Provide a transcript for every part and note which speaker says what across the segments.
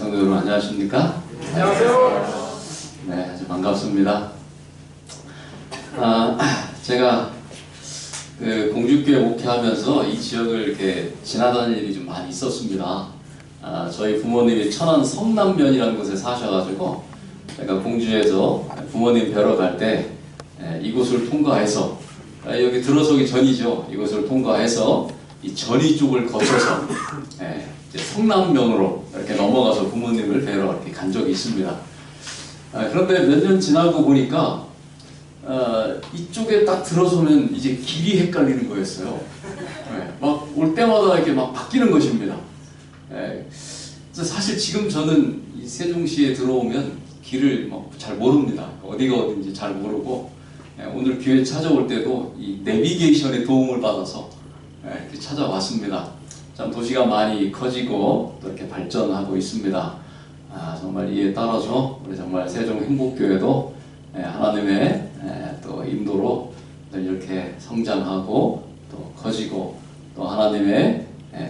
Speaker 1: 성도 여러분 안녕하십니까?
Speaker 2: 안녕하세요.
Speaker 1: 네, 아주 반갑습니다. 제가 그 공주교회 목회하면서 이 지역을 이렇게 지나다닐 일이 좀 많이 있었습니다. 저희 부모님이 천안 성남면이라는 곳에 사셔가지고 제가 공주에서 부모님 뵈러 갈 때 이곳을 통과해서 여기 들어서기 전이죠. 이곳을 통과해서 이 전이 쪽을 거쳐서 이제 성남면으로 이렇게 넘어가서 부모님을 뵈러 이렇게 간 적이 있습니다. 그런데 몇 년 지나고 보니까 이쪽에 딱 들어서면 이제 길이 헷갈리는 거였어요. 막 올 때마다 이렇게 막 바뀌는 것입니다. 그래서 사실 지금 저는 이 세종시에 들어오면 길을 잘 모릅니다. 어디가 어딘지 잘 모르고 오늘 교회 찾아올 때도 이 내비게이션의 도움을 받아서 이렇게 찾아왔습니다. 참 도시가 많이 커지고 또 이렇게 발전하고 있습니다. 정말 이에 따라서 우리 정말 세종행복교회도 하나님의 또 인도로 이렇게 성장하고 또 커지고 또 하나님의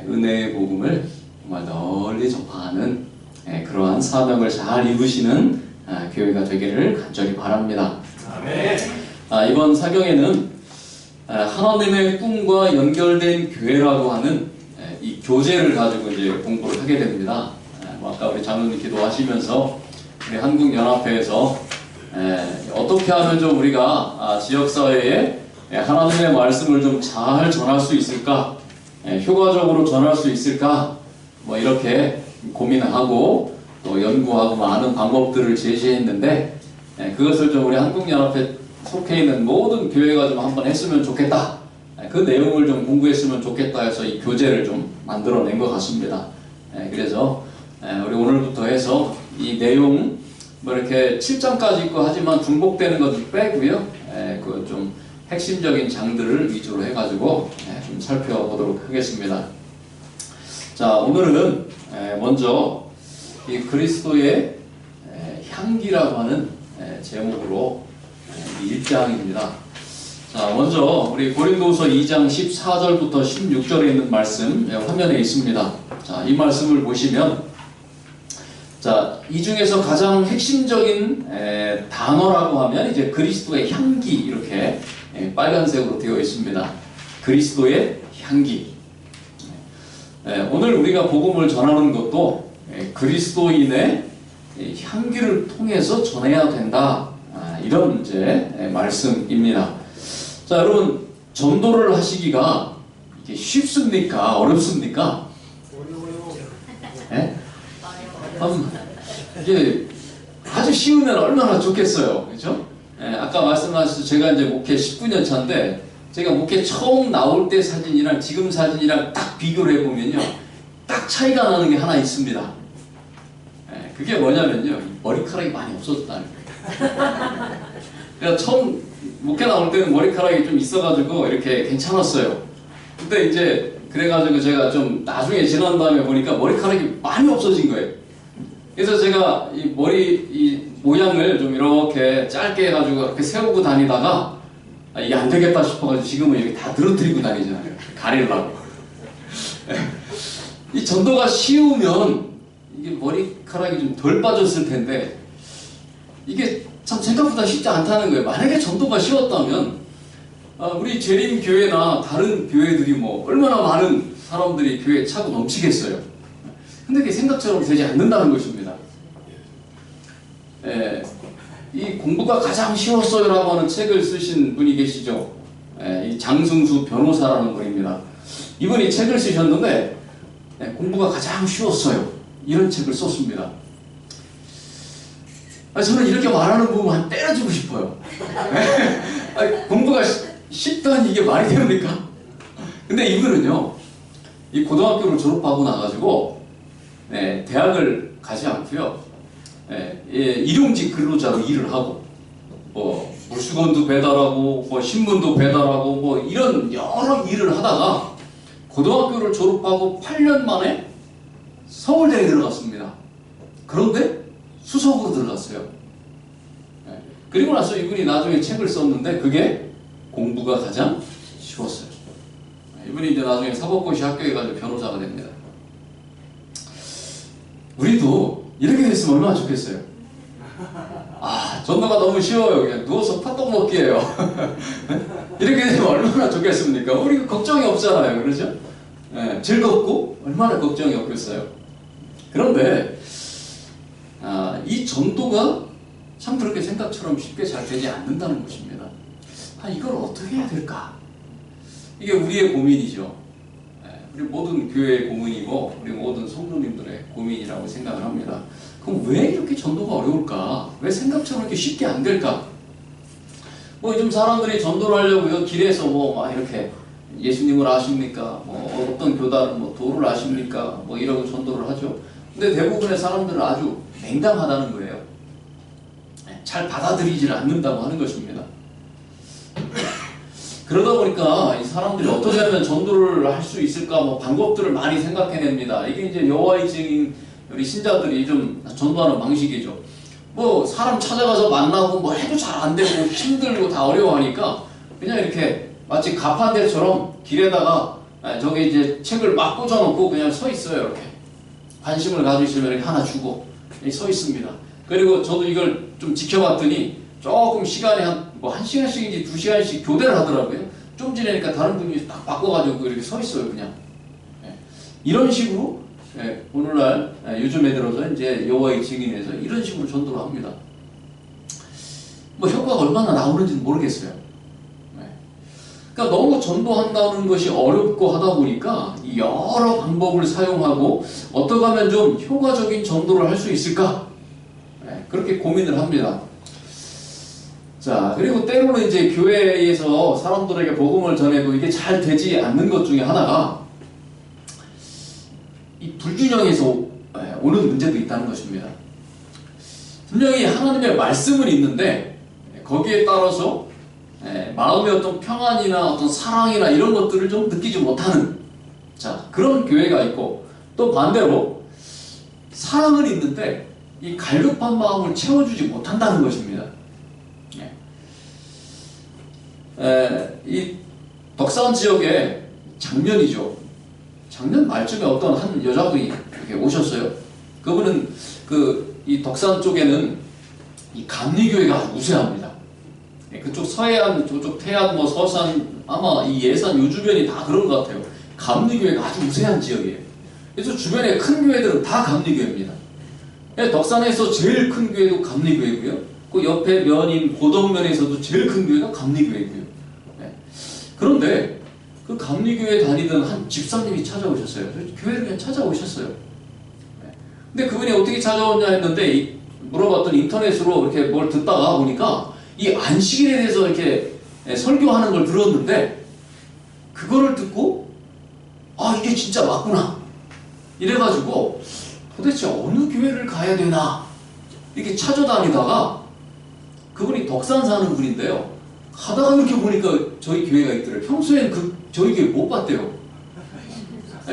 Speaker 1: 은혜의 복음을 정말 널리 전파하는 그러한 사명을 잘 이루시는 교회가 되기를 간절히 바랍니다.
Speaker 2: 아멘.
Speaker 1: 이번 사경에는 하나님의 꿈과 연결된 교회라고 하는 이 교재를 가지고 이제 공부를 하게 됩니다. 아까 우리 장로님 기도하시면서 우리 한국연합회에서 어떻게 하면 좀 우리가 지역사회에 하나님의 말씀을 좀 잘 전할 수 있을까, 효과적으로 전할 수 있을까, 이렇게 고민하고 또 연구하고 많은 방법들을 제시했는데 그것을 좀 우리 한국연합회 속해 있는 모든 교회가 좀 한번 했으면 좋겠다. 그 내용을 좀 공부했으면 좋겠다 해서 이 교재를 좀 만들어낸 것 같습니다. 그래서 우리 오늘부터 해서 이 내용 이렇게 7장까지 있고 하지만 중복되는 것을 빼고요. 그 좀 핵심적인 장들을 위주로 해가지고 좀 살펴보도록 하겠습니다. 자, 오늘은 먼저 이 그리스도의 향기라고 하는 제목으로 1장입니다. 자, 먼저 우리 고린도후서 2장 14절부터 16절에 있는 말씀 화면에 있습니다. 자, 이 말씀을 보시면 자, 이 중에서 가장 핵심적인 단어라고 하면 이제 그리스도의 향기 이렇게 빨간색으로 되어 있습니다. 그리스도의 향기. 오늘 우리가 복음을 전하는 것도 그리스도인의 향기를 통해서 전해야 된다. 이런 이제 말씀입니다. 자, 여러분 전도를 하시기가 이게 쉽습니까? 어렵습니까? 이게 아주 쉬우면 얼마나 좋겠어요, 그렇죠? 아까 말씀하셨죠. 제가 이제 목회 19년 차인데 제가 목회 처음 나올 때 사진이랑 지금 사진이랑 딱 비교를 해보면요, 딱 차이가 나는 게 하나 있습니다. 그게 뭐냐면요, 머리카락이 많이 없어졌다는 거예요. 그러니까 처음 목회 나올 때는 머리카락이 좀 있어가지고 이렇게 괜찮았어요. 근데 이제 그래가지고 제가 좀 나중에 지난 다음에 보니까 머리카락이 많이 없어진 거예요. 그래서 제가 이 머리 이 모양을 좀 이렇게 짧게 해가지고 이렇게 세우고 다니다가 이게 안 되겠다 싶어가지고 지금은 이렇게 다 늘어뜨리고 다니잖아요. 가리려고. 이 전도가 쉬우면 이게 머리카락이 좀 덜 빠졌을 텐데 이게 참 생각보다 쉽지 않다는 거예요. 만약에 전도가 쉬웠다면 우리 재림 교회나 다른 교회들이 얼마나 많은 사람들이 교회에 차고 넘치겠어요. 근데 그게 생각처럼 되지 않는다는 것입니다. 이 공부가 가장 쉬웠어요 라고 하는 책을 쓰신 분이 계시죠. 이 장승수 변호사라는 분입니다. 이분이 책을 쓰셨는데 공부가 가장 쉬웠어요 이런 책을 썼습니다. 저는 이렇게 말하는 부분 때려주고 싶어요. 공부가 쉽다니 이게 말이 됩니까? 근데 이분은요, 이 고등학교를 졸업하고 나가지고 대학을 가지 않고요, 일용직 근로자로 일을 하고 물수건도 배달하고 신문도 배달하고 이런 여러 일을 하다가 고등학교를 졸업하고 8년 만에 서울대에 들어갔습니다. 그런데 수석으로 들어갔어요. 그리고 나서 이분이 나중에 책을 썼는데 그게 공부가 가장 쉬웠어요. 이분이 이제 나중에 사법고시 합격해가지고 변호사가 됩니다. 우리도 이렇게 됐으면 얼마나 좋겠어요. 전도가 너무 쉬워요. 그냥 누워서 팥떡 먹기예요. 이렇게 되면 얼마나 좋겠습니까? 우리 걱정이 없잖아요. 그렇죠? 즐겁고 얼마나 걱정이 없겠어요. 그런데 이 전도가 참 그렇게 생각처럼 쉽게 잘 되지 않는다는 것입니다. 이걸 어떻게 해야 될까? 이게 우리의 고민이죠. 우리 모든 교회의 고민이고 우리 모든 성도님들의 고민이라고 생각을 합니다. 그럼 왜 이렇게 전도가 어려울까? 왜 생각처럼 이렇게 쉽게 안 될까? 요즘 사람들이 전도를 하려고요, 길에서 막 이렇게 예수님을 아십니까? 어떤 교단은 도를 아십니까? 이러고 전도를 하죠. 근데 대부분의 사람들은 아주 냉담하다는 거예요. 잘 받아들이질 않는다고 하는 것입니다. 그러다 보니까 이 사람들이 어떻게 하면 전도를 할 수 있을까? 방법들을 많이 생각해냅니다. 이게 이제 여호와의 증인 우리 신자들이 좀 전도하는 방식이죠. 사람 찾아가서 만나고 해도 잘 안 되고 힘들고 다 어려워하니까 그냥 이렇게 마치 가판대처럼 길에다가 저기 이제 책을 막 꽂아놓고 그냥 서 있어요. 이렇게 관심을 가지시면 이렇게 하나 주고 서 있습니다. 그리고 저도 이걸 좀 지켜봤더니 조금 시간이 한 시간씩인지 2시간씩 교대를 하더라고요. 좀 지나니까 다른 분이 딱 바꿔가지고 이렇게 서 있어요, 그냥. 이런 식으로 오늘날 요즘에 들어서 이제 여호와의 증인에서 이런 식으로 전도를 합니다. 효과가 얼마나 나오는지는 모르겠어요. 그러니까 너무 전도한다는 것이 어렵고 하다 보니까 여러 방법을 사용하고 어떻게 하면 좀 효과적인 전도를 할 수 있을까? 그렇게 고민을 합니다. 자, 그리고 때로는 이제 교회에서 사람들에게 복음을 전해도 이게 잘 되지 않는 것 중에 하나가 이 불균형에서 오는 문제도 있다는 것입니다. 분명히 하나님의 말씀은 있는데 거기에 따라서 마음의 어떤 평안이나 어떤 사랑이나 이런 것들을 좀 느끼지 못하는 그런 교회가 있고, 또 반대로 사랑은 있는데 이 갈급한 마음을 채워주지 못한다는 것입니다. 이 덕산 지역에 작년이죠. 작년 말쯤에 어떤 한 여자분이 이렇게 오셨어요. 그분은 이 덕산 쪽에는 이 감리교회가 아주 우세합니다. 그쪽 서해안, 저쪽 태안, 서산, 아마 이 예산 요 주변이 다 그런 것 같아요. 감리교회가 아주 우세한 지역이에요. 그래서 주변에 큰 교회들은 다 감리교회입니다. 덕산에서 제일 큰 교회도 감리교회고요. 그 옆에 면인 고덕면에서도 제일 큰 교회가 감리교회고요. 그런데 그 감리교회 다니던 한 집사님이 찾아오셨어요. 교회를 그냥 찾아오셨어요. 근데 그분이 어떻게 찾아왔냐 했는데 물어봤더니 인터넷으로 이렇게 뭘 듣다가 보니까 이 안식일에 대해서 이렇게 설교하는 걸 들었는데 그거를 듣고 이게 진짜 맞구나 이래가지고 도대체 어느 교회를 가야 되나 이렇게 찾아다니다가 그분이 덕산 사는 분인데요. 가다가 이렇게 보니까 저희 교회가 있더래요. 평소엔 저희 교회 못 봤대요.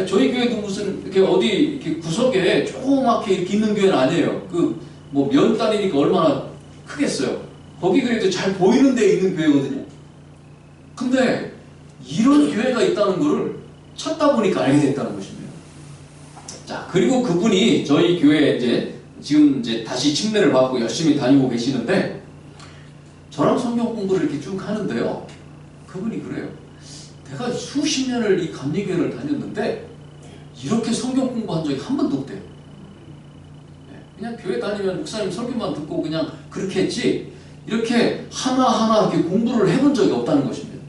Speaker 1: 저희 교회도 무슨 이렇게 어디 이렇게 구석에 조그맣게 이렇게 있는 교회는 아니에요. 면 단위니까 얼마나 크겠어요. 거기 그래도 잘 보이는 데에 있는 교회거든요. 근데 이런 교회가 있다는 것을 찾다 보니까 알게 됐다는 것입니다. 자, 그리고 그분이 저희 교회에 지금 다시 침례를 받고 열심히 다니고 계시는데 저랑 성경 공부를 이렇게 쭉 하는데요. 그분이 그래요. 내가 수십 년을 이 감리교회를 다녔는데 이렇게 성경 공부한 적이 한 번도 없대요. 그냥 교회 다니면 목사님 설교만 듣고 그냥 그렇게 했지 이렇게 하나하나 이렇게 공부를 해본 적이 없다는 것입니다.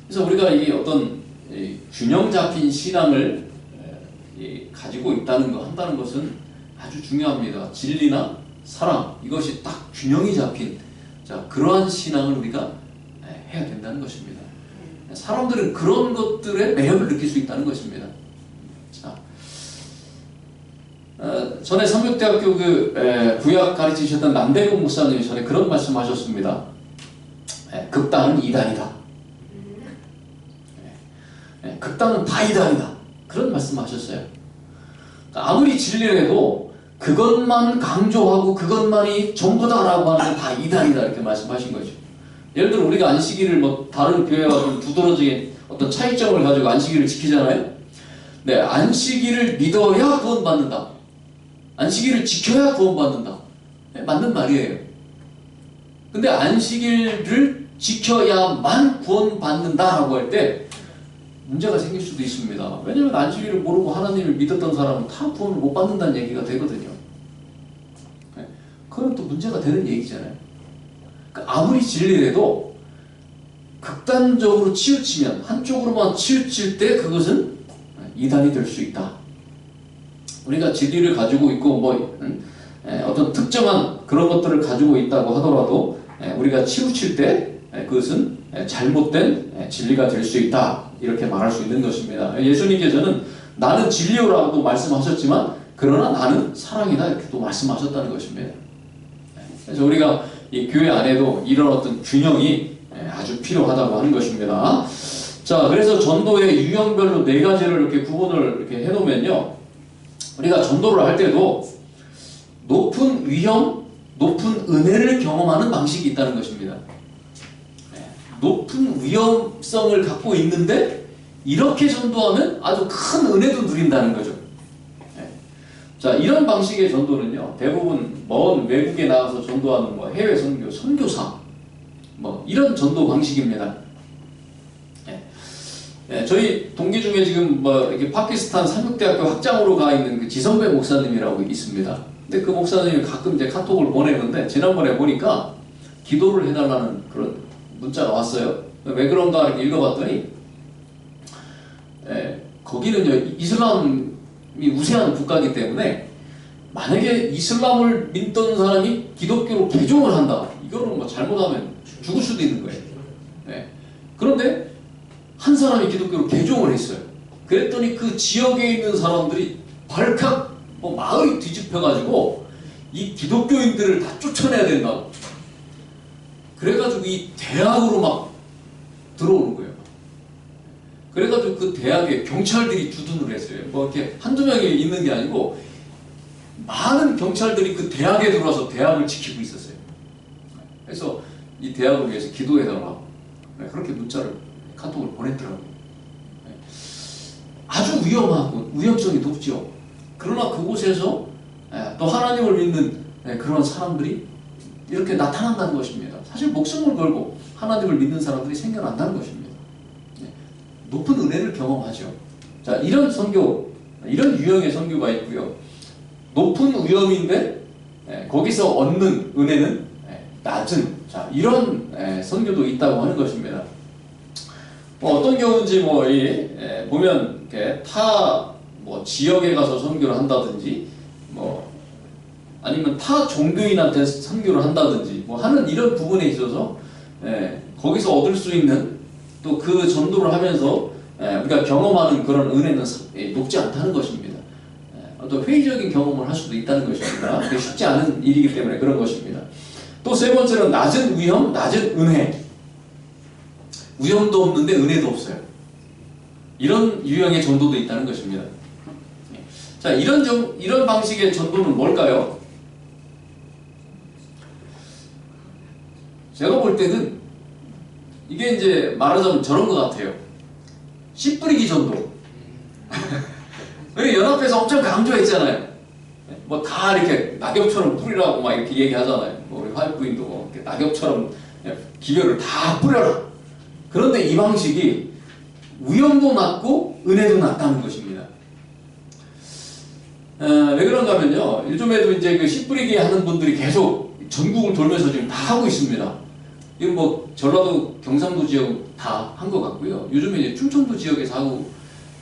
Speaker 1: 그래서 우리가 이 어떤 균형 잡힌 신앙을 가지고 한다는 것은 아주 중요합니다. 진리나 사랑, 이것이 딱 균형이 잡힌 그러한 신앙을 우리가 해야 된다는 것입니다. 사람들은 그런 것들의 매력을 느낄 수 있다는 것입니다. 전에 삼육대학교 구약 가르치셨던 남대국 목사님이 전에 그런 말씀하셨습니다. 극단은 이단이다. 극단은 다 이단이다. 그런 말씀하셨어요. 아무리 진리를 해도 그것만 강조하고 그것만이 전부다라고 하는 건 다 이단이다 이렇게 말씀하신 거죠. 예를 들어 우리가 안식일을 다른 교회와 좀 두드러진 어떤 차이점을 가지고 안식일을 지키잖아요. 네, 안식일을 믿어야 구원받는다. 안식일을 지켜야 구원받는다. 네, 맞는 말이에요. 근데 안식일을 지켜야만 구원받는다라고 할 때 문제가 생길 수도 있습니다. 왜냐하면 안식일을 모르고 하나님을 믿었던 사람은 다 구원을 못 받는다는 얘기가 되거든요. 네, 그건 또 문제가 되는 얘기잖아요. 그러니까 아무리 진리라도 극단적으로 치우치면, 한쪽으로만 치우칠 때 그것은 이단이 될 수 있다. 우리가 진리를 가지고 있고 어떤 특정한 그런 것들을 가지고 있다고 하더라도 우리가 치우칠 때 그것은 잘못된 진리가 될 수 있다, 이렇게 말할 수 있는 것입니다. 예수님께서는 나는 진리요라고 말씀하셨지만 그러나 나는 사랑이다, 이렇게 또 말씀하셨다는 것입니다. 그래서 우리가 이 교회 안에도 이런 어떤 균형이 아주 필요하다고 하는 것입니다. 자, 그래서 전도의 유형별로 4가지를 이렇게 구분을 이렇게 해놓으면요, 우리가 전도를 할 때도 높은 위험, 높은 은혜를 경험하는 방식이 있다는 것입니다. 높은 위험성을 갖고 있는데 이렇게 전도하면 아주 큰 은혜도 누린다는 거죠. 자, 이런 방식의 전도는요, 대부분 먼 외국에 나가서 전도하는 해외 선교, 선교사 이런 전도 방식입니다. 저희 동기 중에 지금 이렇게 파키스탄 삼육대학교 학장으로 가 있는 그 지성배 목사님이라고 있습니다. 근데 그 목사님이 가끔 이제 카톡을 보내는데 지난번에 보니까 기도를 해달라는 그런 문자가 왔어요. 왜 그런가 이렇게 읽어봤더니 거기는요, 이슬람이 우세한 국가이기 때문에 만약에 이슬람을 믿던 사람이 기독교로 개종을 한다, 이거는 잘못하면 죽을 수도 있는 거예요. 그런데 한 사람이 기독교로 개종을 했어요. 그랬더니 그 지역에 있는 사람들이 발칵 마을이 뒤집혀가지고 이 기독교인들을 다 쫓아내야 된다고. 그래가지고 이 대학으로 막 들어오는 거예요. 그래가지고 그 대학에 경찰들이 주둔을 했어요. 이렇게 한두 명이 있는 게 아니고 많은 경찰들이 그 대학에 들어와서 대학을 지키고 있었어요. 그래서 이 대학을 위해서 기도해달라, 그렇게 문자를, 카톡을 보냈더라고요. 아주 위험하고 위험성이 높죠. 그러나 그곳에서 또 하나님을 믿는 그런 사람들이 이렇게 나타난다는 것입니다. 사실 목숨을 걸고 하나님을 믿는 사람들이 생겨난다는 것입니다. 높은 은혜를 경험하죠. 자, 이런 선교, 이런 유형의 선교가 있고요. 높은 위험인데 거기서 얻는 은혜는 낮은, 자, 이런 선교도 있다고 하는 것입니다. 어떤 경우인지 보면 이렇게 타 지역에 가서 선교를 한다든지 아니면 타 종교인한테 선교를 한다든지 하는 이런 부분에 있어서 거기서 얻을 수 있는 또 그 전도를 하면서 우리가 경험하는 그런 은혜는 높지 않다는 것입니다. 또 회의적인 경험을 할 수도 있다는 것입니다. 그게 쉽지 않은 일이기 때문에 그런 것입니다. 또 세 번째는 낮은 위험, 낮은 은혜. 위험도 없는데 은혜도 없어요. 이런 유형의 전도도 있다는 것입니다. 자, 이런 방식의 전도는 뭘까요? 제가 볼 때는 이게 이제 말하자면 저런 것 같아요. 씨 뿌리기 전도. 우리 연합회에서 엄청 강조했잖아요. 다 이렇게 낙엽처럼 뿌리라고 막 이렇게 얘기하잖아요. 우리 화요부인도 이렇게 낙엽처럼 기별을 다 뿌려라. 그런데 이 방식이 위험도 낮고 은혜도 낮다는 것입니다. 왜 그런가 하면요, 요즘에도 이제 그 씨 뿌리기 하는 분들이 계속 전국을 돌면서 지금 다 하고 있습니다. 이거 전라도 경상도 지역 다 한 것 같고요. 요즘에 이제 충청도 지역에서 하고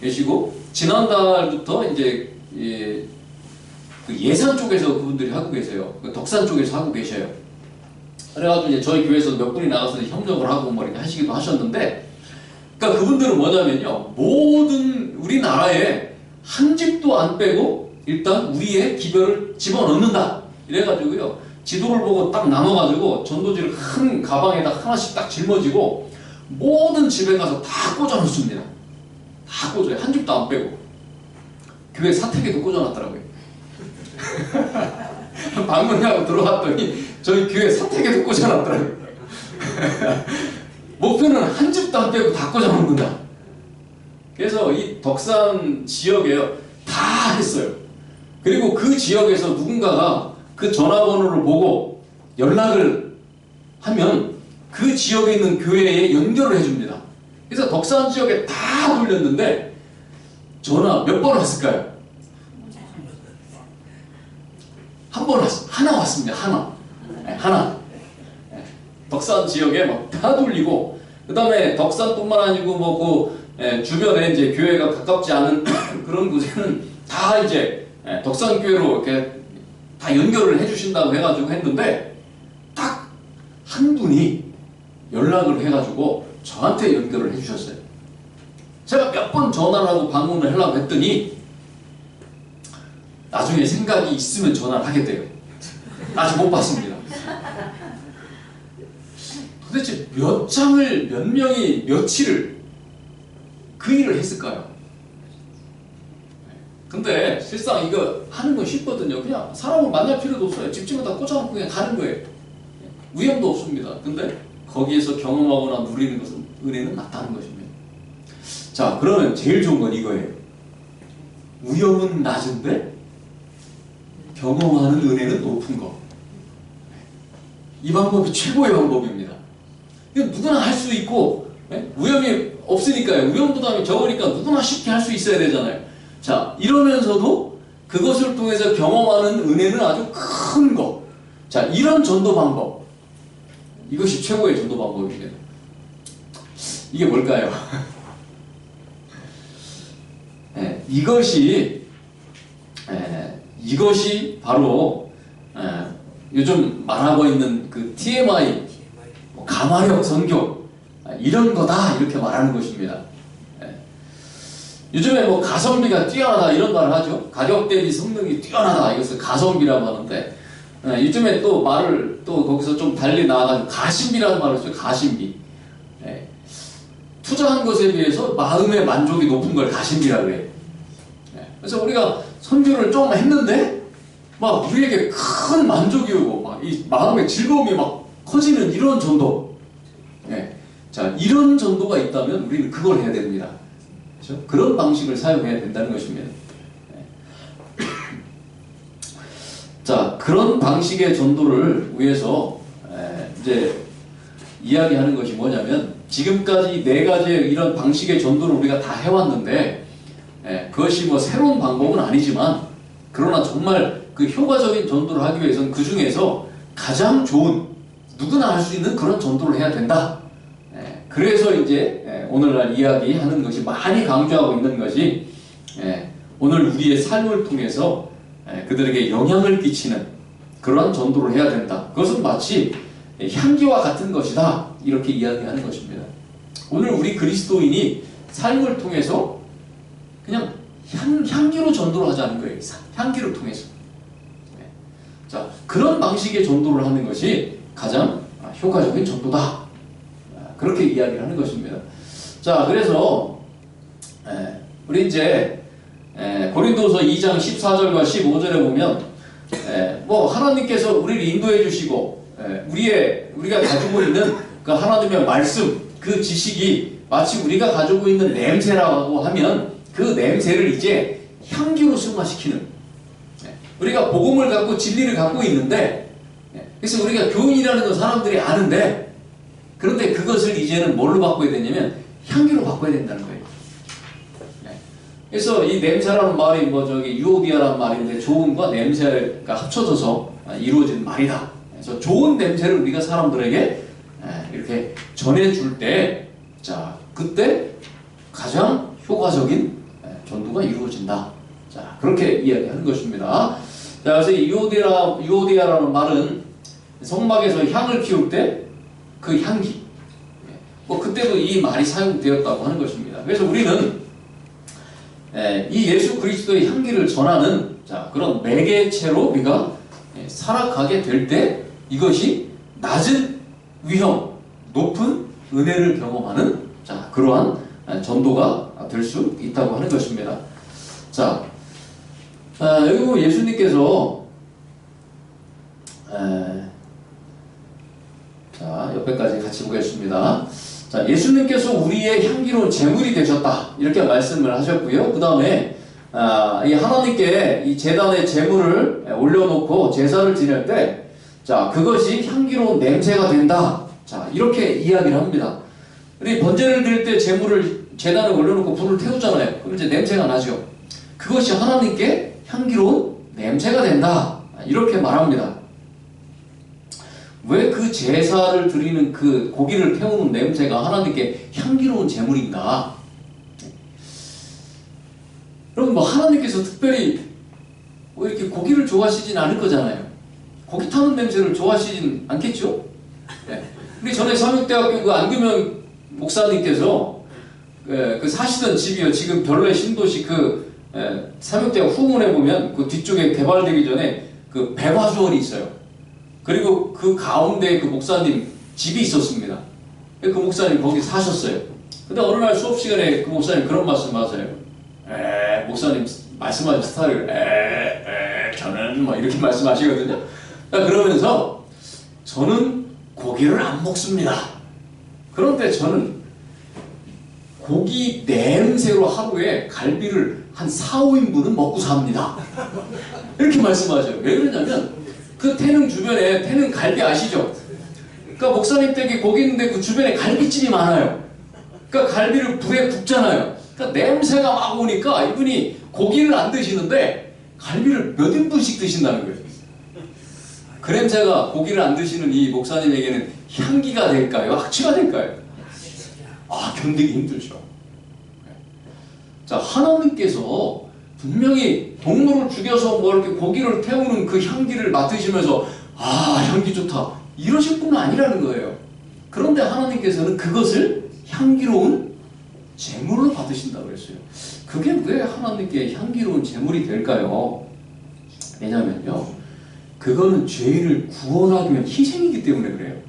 Speaker 1: 계시고, 지난달부터 이제 그 예산 쪽에서 그분들이 하고 계세요. 그 덕산 쪽에서 하고 계셔요. 그래가지고 이제 저희 교회에서 몇 분이 나가서 협력을 하고 이렇게 하시기도 하셨는데, 그러니까 그분들은 뭐냐면요, 모든 우리나라에 한 집도 안 빼고 일단 우리의 기별을 집어넣는다. 이래가지고요, 지도를 보고 딱 나눠가지고 전도지를 큰 가방에다 하나씩 딱 짊어지고 모든 집에 가서 다 꽂아놓습니다. 다 꽂아요. 한 집도 안 빼고. 교회 사택에도 꽂아놨더라고요. 방문하고 들어왔더니 저희 교회 사택에도 꽂아놨더라고요. 목표는 한 집도 안 빼고 다 꽂아놓는다. 그래서 이 덕산 지역에 다 했어요. 그리고 그 지역에서 누군가가 그 전화번호를 보고 연락을 하면 그 지역에 있는 교회에 연결을 해줍니다. 그래서 덕산 지역에 다 돌렸는데 전화 몇 번 왔을까요? 한 번 왔어요. 하나 왔습니다. 하나. 네, 하나. 네, 덕산 지역에 막 다 돌리고, 그 다음에 덕산뿐만 아니고 뭐 주변에 이제 교회가 가깝지 않은 그런 곳에는 다 이제 덕산 교회로 이렇게 다 연결을 해주신다고 해가지고 했는데 딱 한 분이 연락을 해가지고 저한테 연결을 해주셨어요. 제가 몇 번 전화를 하고 방문을 하려고 했더니 나중에 생각이 있으면 전화를 하게 돼요. 아직 못 받습니다. 도대체 몇 장을, 몇 명이, 며칠을 그 일을 했을까요? 근데 실상 이거 하는 건 쉽거든요. 그냥 사람을 만날 필요도 없어요. 집집마다 꽂아놓고 그냥 가는 거예요. 위험도 없습니다. 근데 거기에서 경험하거나 누리는 것은 은혜는 낮다는 것입니다. 자, 그러면 제일 좋은 건 이거예요. 위험은 낮은데 경험하는 은혜는 높은 거. 이 방법이 최고의 방법입니다. 이건 누구나 할 수 있고, 위험이 없으니까요. 위험 부담이 적으니까 누구나 쉽게 할 수 있어야 되잖아요. 자, 이러면서도 그것을 통해서 경험하는 은혜는 아주 큰 거. 자, 이런 전도 방법. 이것이 최고의 전도 방법입니다. 이게 뭘까요? 이것이 바로 요즘 말하고 있는 그 TMI, 가마력 선교, 이런 거다 이렇게 말하는 것입니다. 요즘에 뭐 가성비가 뛰어나다 이런 말을 하죠. 가격 대비 성능이 뛰어나다, 이것을 가성비라고 하는데, 요즘에 또 말을 또 거기서 좀 달리 나아가지고 가심비라는 말을 써요. 가심비. 투자한 것에 비해서 마음의 만족이 높은 걸 가심비라고 해요. 그래서 우리가 선교를 좀 했는데 막 우리에게 큰 만족이 오고 막 이 마음의 즐거움이 막 커지는 이런 전도. 자, 이런 전도가 있다면 우리는 그걸 해야 됩니다. 그렇죠? 그런 방식을 사용해야 된다는 것입니다. 자, 그런 방식의 전도를 위해서 이제 이야기하는 것이 뭐냐면, 지금까지 4가지의 이런 방식의 전도를 우리가 다 해왔는데, 그것이 뭐 새로운 방법은 아니지만, 그러나 정말 그 효과적인 전도를 하기 위해서는 그 중에서 가장 좋은, 누구나 할 수 있는 그런 전도를 해야 된다. 그래서 이제 오늘날 이야기하는 것이, 많이 강조하고 있는 것이, 오늘 우리의 삶을 통해서 그들에게 영향을 끼치는 그러한 전도를 해야 된다. 그것은 마치 향기와 같은 것이다, 이렇게 이야기하는 것입니다. 오늘 우리 그리스도인이 삶을 통해서 그냥 향기로 전도를 하자는 거예요. 향기를 통해서. 자, 그런 방식의 전도를 하는 것이 가장 효과적인 전도다, 그렇게 이야기를 하는 것입니다. 자, 그래서 우리 이제 고린도서 2장 14절과 15절에 보면 뭐 하나님께서 우리를 인도해 주시고 우리가 가지고 있는 그 하나님의 말씀, 그 지식이 마치 우리가 가지고 있는 냄새라고 하면 그 냄새를 이제 향기로 승화시키는, 우리가 복음을 갖고 진리를 갖고 있는데, 그래서 우리가 교인이라는 건 사람들이 아는데, 그런데 그것을 이제는 뭘로 바꿔야 되냐면 향기로 바꿔야 된다는 거예요. 그래서 이 냄새라는 말이 유오디아라는 말인데, 좋음과 냄새가 합쳐져서 이루어진 말이다. 그래서 좋은 냄새를 우리가 사람들에게 이렇게 전해줄 때, 자, 그때 가장 효과적인 전도가 이루어진다. 자, 그렇게 이야기하는 것입니다. 자, 그래서 유오디아라는 말은 성막에서 향을 피울 때 그 향기, 뭐 그때도 이 말이 사용되었다고 하는 것입니다. 그래서 우리는 이 예수 그리스도의 향기를 전하는, 자, 그런 매개체로 우리가 살아가게 될 때, 이것이 낮은 위험, 높은 은혜를 경험하는, 자, 그러한 전도가 될 수 있다고 하는 것입니다. 자, 여기 보면 예수님께서 자, 옆에까지 같이 보겠습니다. 자, 예수님께서 우리의 향기로운 제물이 되셨다. 이렇게 말씀을 하셨고요. 그 다음에 이 하나님께 이 제단에 제물을 올려놓고 제사를 지낼 때, 자, 그것이 향기로운 냄새가 된다. 자, 이렇게 이야기를 합니다. 우리 번제를 드릴 때 제물을 제단에 올려놓고 불을 태우잖아요. 그럼 이제 냄새가 나죠. 그것이 하나님께 향기로운 냄새가 된다. 이렇게 말합니다. 왜 그 제사를 드리는 그 고기를 태우는 냄새가 하나님께 향기로운 제물인가? 그럼 뭐 하나님께서 특별히 뭐 이렇게 고기를 좋아하시진 않을 거잖아요. 고기 타는 냄새를 좋아하시진 않겠죠? 네. 우리 전에 삼육대학교 그 안규명 목사님께서 그 사시던 집이요. 지금 별로의 신도시 그 삼육대학 후문에 보면 그 뒤쪽에 개발되기 전에 그 백화조원이 있어요. 그리고 그 가운데 그 목사님 집이 있었습니다. 그 목사님 거기 사셨어요. 근데 어느 날 수업 시간에 그 목사님 그런 말씀 하세요. 목사님 말씀하신 스타일을 저는 뭐 이렇게 말씀하시거든요. 그러면서 저는 고기를 안 먹습니다. 그런데 저는 고기 냄새로 하루에 갈비를 한 4, 5인분은 먹고 삽니다. 이렇게 말씀하셔요. 왜 그러냐면 그 태릉 주변에 태릉 갈비 아시죠? 그러니까 목사님 댁에 고기 있는데 그 주변에 갈비집이 많아요. 그러니까 갈비를 불에 굽잖아요. 그러니까 냄새가 막 오니까 이분이 고기를 안 드시는데 갈비를 몇 인분씩 드신다는 거예요. 그 냄새가 고기를 안 드시는 이 목사님에게는 향기가 될까요? 악취가 될까요? 견디기 힘들죠. 자, 하나님께서 분명히 동물을 죽여서 뭐 이렇게 고기를 태우는 그 향기를 맡으시면서 향기 좋다 이러실 분은 아니라는 거예요. 그런데 하나님께서는 그것을 향기로운 제물로 받으신다고 했어요. 그게 왜 하나님께 향기로운 제물이 될까요? 왜냐면요, 그거는 죄인을 구원하기 위한 희생이기 때문에 그래요.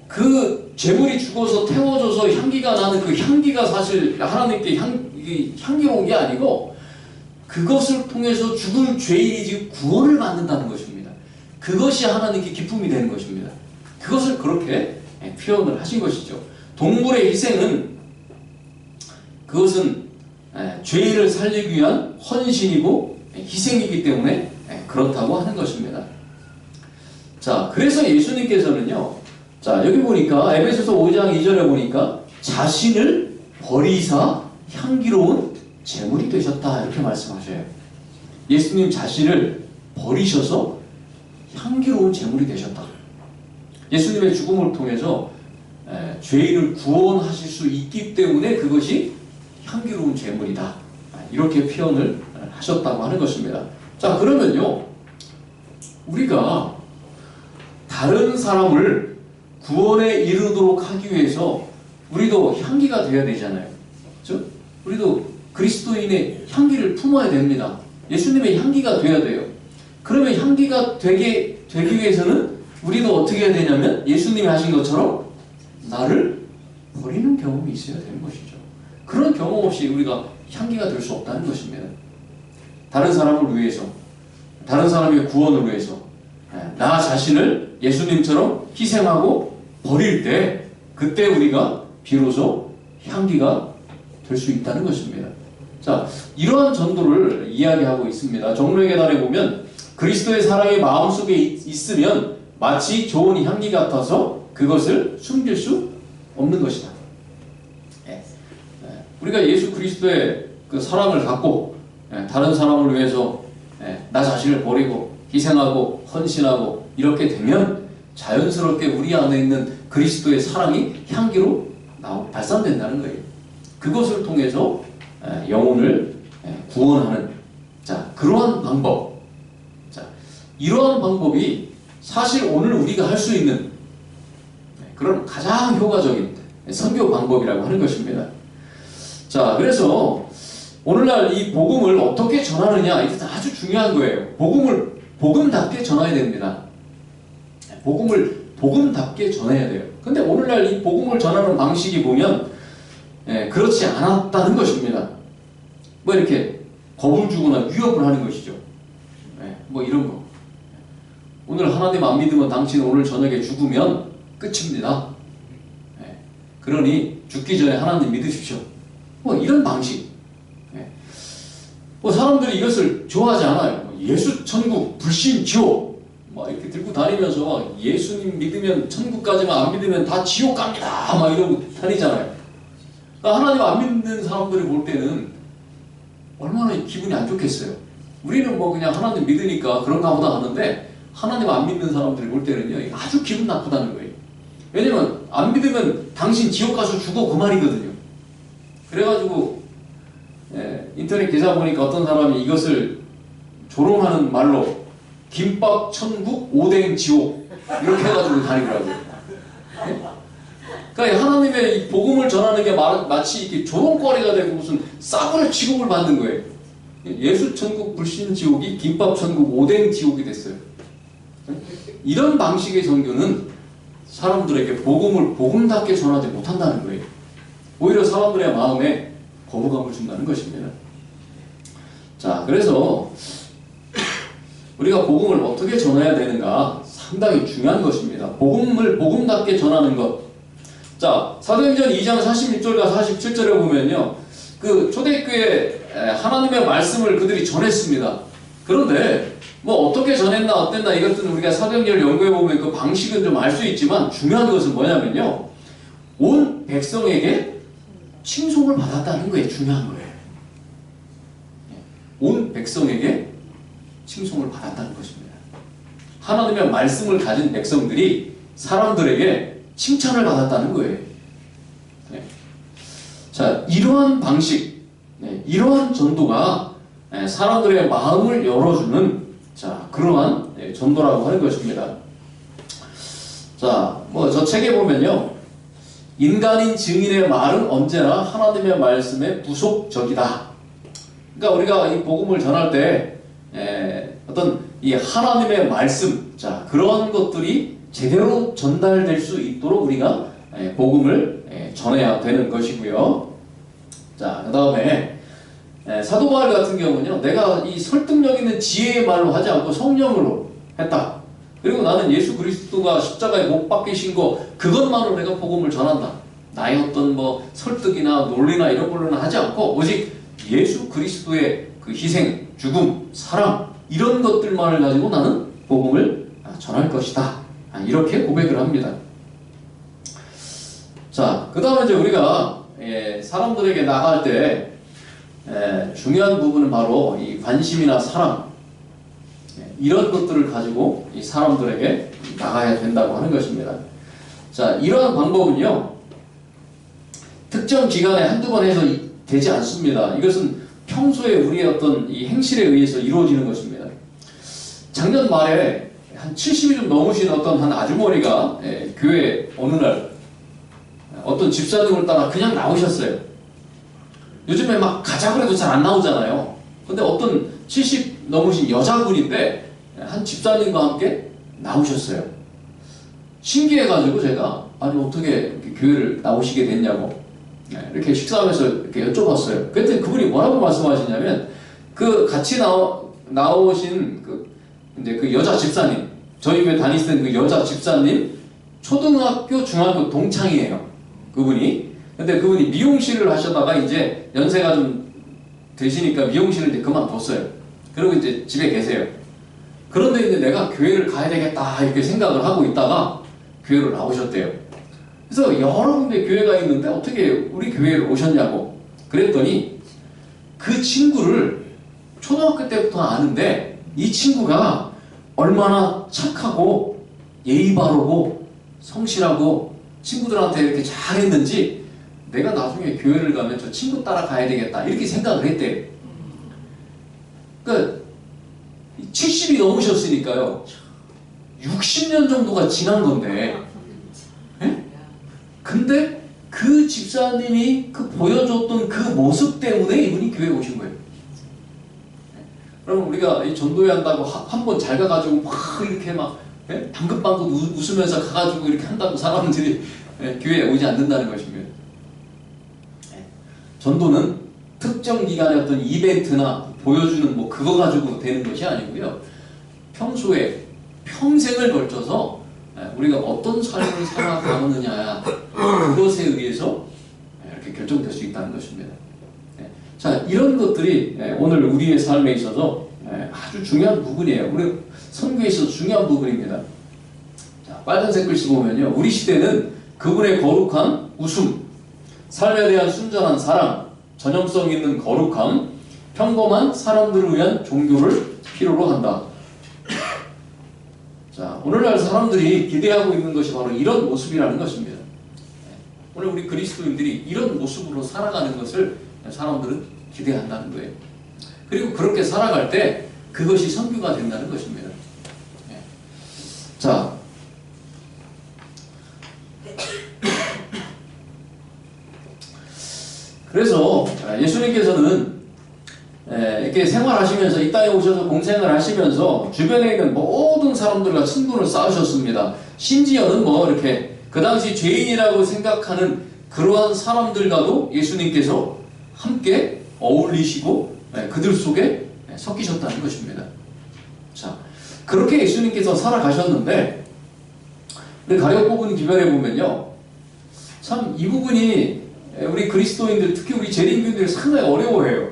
Speaker 1: 그 제물이 죽어서 태워져서 향기가 나는 그 향기가 사실 하나님께 향기로운 게 아니고 그것을 통해서 죽을 죄인이 지금 구원을 받는다는 것입니다. 그것이 하나님께 기쁨이 되는 것입니다. 그것을 그렇게 표현을 하신 것이죠. 동물의 희생은 그것은 죄인을 살리기 위한 헌신이고 희생이기 때문에 그렇다고 하는 것입니다. 자, 그래서 예수님께서는요, 자, 여기 보니까 에베소서 5장 2절에 보니까 자신을 버리사 향기로운 제물이 되셨다 이렇게 말씀하셔요. 예수님 자신을 버리셔서 향기로운 제물이 되셨다. 예수님의 죽음을 통해서 죄인을 구원하실 수 있기 때문에 그것이 향기로운 제물이다. 이렇게 표현을 하셨다고 하는 것입니다. 자, 그러면요, 우리가 다른 사람을 구원에 이르도록 하기 위해서 우리도 향기가 되어야 되잖아요. 그렇죠? 우리도 그리스도인의 향기를 품어야 됩니다. 예수님의 향기가 되어야 돼요. 그러면 향기가 되기 위해서는 우리도 어떻게 해야 되냐면 예수님이 하신 것처럼 나를 버리는 경험이 있어야 되는 것이죠. 그런 경험 없이 우리가 향기가 될 수 없다는 것입니다. 다른 사람을 위해서, 다른 사람의 구원을 위해서 나 자신을 예수님처럼 희생하고 버릴 때 그때 우리가 비로소 향기가 될 수 있다는 것입니다. 자, 이러한 전도를 이야기하고 있습니다. 종로의 계단에 보면 그리스도의 사랑이 마음속에 있으면 마치 좋은 향기 같아서 그것을 숨길 수 없는 것이다. 우리가 예수 그리스도의 그 사랑을 갖고 다른 사람을 위해서 나 자신을 버리고 희생하고 헌신하고 이렇게 되면 자연스럽게 우리 안에 있는 그리스도의 사랑이 향기로 발산된다는 거예요. 그것을 통해서 영혼을 구원하는, 자, 그러한 방법, 자, 이러한 방법이 사실 오늘 우리가 할 수 있는 그런 가장 효과적인 선교 방법이라고 하는 것입니다. 자, 그래서 오늘날 이 복음을 어떻게 전하느냐, 이게 아주 중요한 거예요. 복음을 복음답게 전해야 됩니다. 복음을 복음답게 전해야 돼요. 근데 오늘날 이 복음을 전하는 방식이 보면 그렇지 않았다는 것입니다. 뭐 이렇게 겁을 주거나 위협을 하는 것이죠. 뭐 이런 거. 오늘 하나님 안 믿으면 당신 오늘 저녁에 죽으면 끝입니다. 그러니 죽기 전에 하나님 믿으십시오. 뭐 이런 방식. 뭐 사람들이 이것을 좋아하지 않아요. 예수, 천국, 불신, 지옥 막 이렇게 들고 다니면서 막 예수님 믿으면 천국 가지만 안 믿으면 다 지옥 갑니다 막 이러고 다니잖아요. 그러니까 하나님 안 믿는 사람들이 볼 때는 얼마나 기분이 안 좋겠어요. 우리는 뭐 그냥 하나님 믿으니까 그런가 보다 하는데 하나님 안 믿는 사람들이 볼 때는요 아주 기분 나쁘다는 거예요. 왜냐면 안 믿으면 당신 지옥 가서 죽어 그 말이거든요. 그래가지고 인터넷 기사 보니까 어떤 사람이 이것을 조롱하는 말로 김밥 천국 오뎅 지옥 이렇게 해가지고 다니더라고요. 그러니까 하나님의 이 복음을 전하는 게 마치 이렇게 조롱거리가 되고 무슨 싸구려 취급을 받는 거예요. 예수 천국 불신 지옥이 김밥 천국 오뎅 지옥이 됐어요. 이런 방식의 선교는 사람들에게 복음을 복음답게 전하지 못한다는 거예요. 오히려 사람들의 마음에 거부감을 준다는 것입니다. 자, 그래서 우리가 복음을 어떻게 전해야 되는가 상당히 중요한 것입니다. 복음을 복음답게 전하는 것. 자, 사도행전 2장 46절과 47절에 보면요, 그 초대교회 하나님의 말씀을 그들이 전했습니다. 그런데 뭐 어떻게 전했나 어땠나 이것들은 우리가 사도행전을 연구해 보면 그 방식은 좀 알 수 있지만 중요한 것은 뭐냐면요, 온 백성에게 칭송을 받았다는 거예요. 중요한 거예요. 온 백성에게 칭송을 받았다는 것입니다. 하나님의 말씀을 가진 백성들이 사람들에게 칭찬을 받았다는 거예요. 자, 이러한 방식, 이러한 전도가 사람들의 마음을 열어주는 자, 그러한 전도라고 하는 것입니다. 자, 뭐 저 책에 보면요, 인간인 증인의 말은 언제나 하나님의 말씀에 부속적이다. 그러니까 우리가 이 복음을 전할 때 어떤 이 하나님의 말씀, 자, 그런 것들이 제대로 전달될 수 있도록 우리가 복음을 전해야 되는 것이고요. 자, 그 다음에 사도 바울 같은 경우는요, 내가 이 설득력 있는 지혜의 말로 하지 않고 성령으로 했다. 그리고 나는 예수 그리스도가 십자가에 못 박히신 거 그것만으로 내가 복음을 전한다. 나의 어떤 뭐 설득이나 논리나 이런 걸로는 하지 않고 오직 예수 그리스도의 그 희생, 죽음, 사랑 이런 것들만을 가지고 나는 복음을 전할 것이다. 이렇게 고백을 합니다. 자, 그 다음에 이제 우리가 사람들에게 나갈 때 중요한 부분은 바로 이 관심이나 사랑 이런 것들을 가지고 이 사람들에게 나가야 된다고 하는 것입니다. 자, 이러한 방법은요, 특정 기간에 한두 번 해서 되지 않습니다. 이것은 평소에 우리의 어떤 이 행실에 의해서 이루어지는 것입니다. 작년 말에 한 70이 좀 넘으신 어떤 한 아주머니가 교회 어느 날 어떤 집사님을 따라 그냥 나오셨어요. 요즘에 막 가자고 해도 잘 안 나오잖아요. 근데 어떤 70 넘으신 여자분인데 한 집사님과 함께 나오셨어요. 신기해가지고 제가 아니 어떻게 교회를 나오시게 됐냐고 이렇게 식사하면서 이렇게 여쭤봤어요. 그랬더니 그분이 뭐라고 말씀하시냐면 그 같이 나오신 이제 그 여자 집사님, 저희 교회 다니시던 그 여자 집사님 초등학교 중학교 동창이에요. 그분이. 근데 그분이 미용실을 하시다가 이제 연세가 좀 되시니까 미용실을 이제 그만뒀어요. 그리고 이제 집에 계세요. 그런데 이제 내가 교회를 가야 되겠다 이렇게 생각을 하고 있다가 교회를 나오셨대요. 그래서 여러 군데 교회가 있는데 어떻게 우리 교회를 오셨냐고 그랬더니 그 친구를 초등학교 때부터 아는데 이 친구가 얼마나 착하고 예의 바르고 성실하고 친구들한테 이렇게 잘했는지 내가 나중에 교회를 가면 저 친구 따라 가야 되겠다 이렇게 생각을 했대요. 그러니까 70이 넘으셨으니까요. 60년 정도가 지난 건데 근데 그 집사님이 그 보여줬던 그 모습 때문에 이분이 교회에 오신 거예요. 그럼 우리가 이 전도회 한다고 한 번 잘 가가지고 막 이렇게 막 방긋방긋 웃으면서 가가지고 이렇게 한다고 사람들이 교회에 오지 않는다는 것입니다. 전도는 특정 기간의 어떤 이벤트나 보여주는 뭐 그거 가지고 되는 것이 아니고요. 평소에 평생을 걸쳐서 우리가 어떤 삶을 살아가느냐 그것에 의해서 이렇게 결정될 수 있다는 것입니다. 자, 이런 것들이 오늘 우리의 삶에 있어서 아주 중요한 부분이에요. 우리 선교에 있어서 중요한 부분입니다. 자, 빨간색 글씨 보면요, 우리 시대는 그분의 거룩한 웃음, 삶에 대한 순전한 사랑, 전염성 있는 거룩함, 평범한 사람들을 위한 종교를 필요로 한다. 자, 오늘날 사람들이 기대하고 있는 것이 바로 이런 모습이라는 것입니다. 오늘 우리 그리스도인들이 이런 모습으로 살아가는 것을 사람들은 기대한다는 거예요. 그리고 그렇게 살아갈 때 그것이 선교가 된다는 것입니다. 자, 그래서 예수님께서는 이렇게 생활하시면서 이 땅에 오셔서 공생을 하시면서 주변에 있는 모든 사람들과 친분을 쌓으셨습니다. 심지어는 뭐 이렇게 그 당시 죄인이라고 생각하는 그러한 사람들과도 예수님께서 함께 어울리시고 그들 속에 섞이셨다는 것입니다. 자, 그렇게 예수님께서 살아가셨는데 우리 가려 뽑은 기별에 보면요, 참 이 부분이 우리 그리스도인들, 특히 우리 재림교인들이 상당히 어려워해요.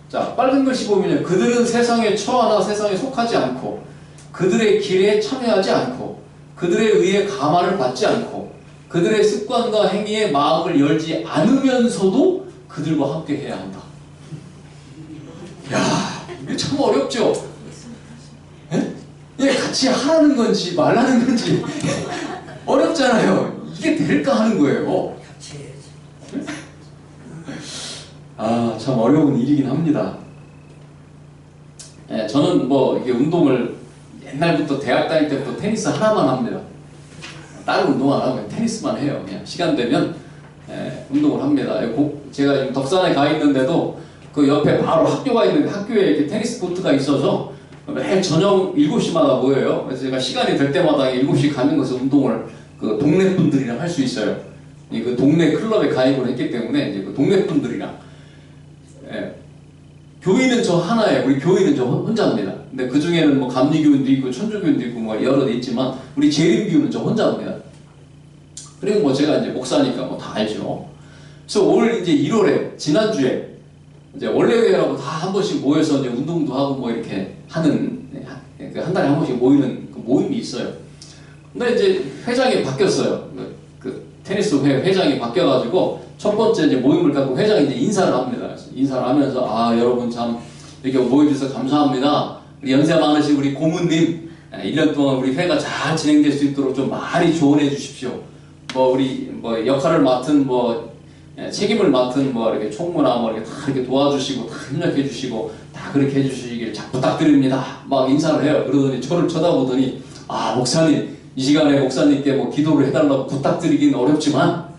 Speaker 1: 자, 빨간 글씨 보면요, 그들은 세상에 처하나 세상에 속하지 않고 그들의 길에 참여하지 않고 그들에 의해 감화를 받지 않고 그들의 습관과 행위에 마음을 열지 않으면서도 그들과 함께 해야 한다. 야, 이게 참 어렵죠? 예, 같이 하라는 건지 말라는 건지 어렵잖아요. 이게 될까 하는 거예요. 아, 참 어려운 일이긴 합니다. 예, 저는 뭐 이게 운동을 옛날부터 대학 다닐 때부터 테니스 하나만 합니다. 다른 운동 안 하고 그냥 테니스만 해요. 그냥 시간 되면 운동을 합니다. 제가 지금 덕산에 가 있는데도 그 옆에 바로 학교가 있는데 학교에 이렇게 테니스 코트가 있어서 매일 저녁 7시마다 모여요. 그래서 제가 시간이 될 때마다 7시 가는 것을 운동을 그 동네 분들이랑 할 수 있어요. 그 동네 클럽에 가입을 했기 때문에 이제 그 동네 분들이랑 교인은 저 하나예요. 우리 교인은 저 혼자입니다. 근데 그 중에는 뭐 감리교인도 있고 천주교인도 있고 뭐 여러 데 있지만 우리 재림교인은 저 혼자입니다. 그리고 뭐 제가 이제 목사니까 뭐 다 알죠. 그래서 올 이제 1월에 지난주에 이제 원래회라고 다 한 번씩 모여서 이제 운동도 하고 뭐 이렇게 하는 한 달에 한 번씩 모이는 그 모임이 있어요. 근데 이제 회장이 바뀌었어요. 그 테니스 회장이 바뀌어가지고 첫 번째 이제 모임을 갖고 회장이 이제 인사를 합니다. 인사를 하면서 아, 여러분 참 이렇게 모여주셔서 감사합니다. 우리 연세 많으신 우리 고문님 1년 동안 우리 회가 잘 진행될 수 있도록 좀 많이 조언해 주십시오. 뭐 우리 뭐 역할을 맡은 뭐 책임을 맡은 뭐 이렇게 총무나 뭐 이렇게 다 이렇게 도와주시고 다 협력해 주시고 다 그렇게 해주시길 잘 부탁드립니다. 막 인사를 해요. 그러더니 저를 쳐다보더니 아, 목사님 이 시간에 목사님께 뭐 기도를 해달라고 부탁드리긴 어렵지만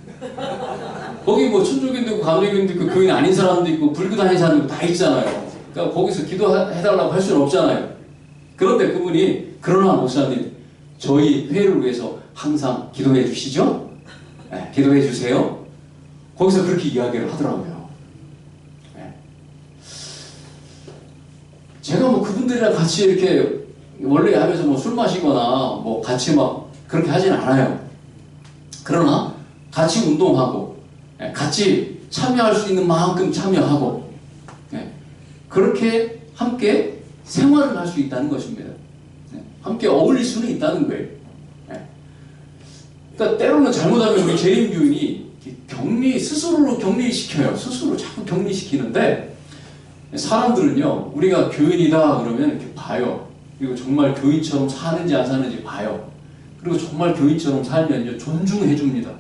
Speaker 1: 거기 뭐 천주교인도 있고 감리교인도 있고 교인 아닌 사람도 있고 불교 다니는 사람도 다 있잖아요. 그러니까 거기서 기도해달라고 할 수는 없잖아요. 그런데 그분이 그러나 목사님 저희 회를 위해서 항상 기도해 주시죠? 네, 기도해 주세요. 거기서 그렇게 이야기를 하더라고요. 네. 제가 뭐 그분들이랑 같이 이렇게 원래 하면서 뭐 술 마시거나 뭐 같이 막 그렇게 하진 않아요. 그러나 같이 운동하고 같이 참여할 수 있는 만큼 참여하고 그렇게 함께 생활을 할 수 있다는 것입니다. 함께 어울릴 수는 있다는 거예요. 그러니까 때로는 잘못하면 우리 재림교인이 스스로로 격리시켜요. 스스로 자꾸 격리시키는데 사람들은요, 우리가 교인이다 그러면 이렇게 봐요. 그리고 정말 교인처럼 사는지 안 사는지 봐요. 그리고 정말 교인처럼 살면요, 존중해 줍니다.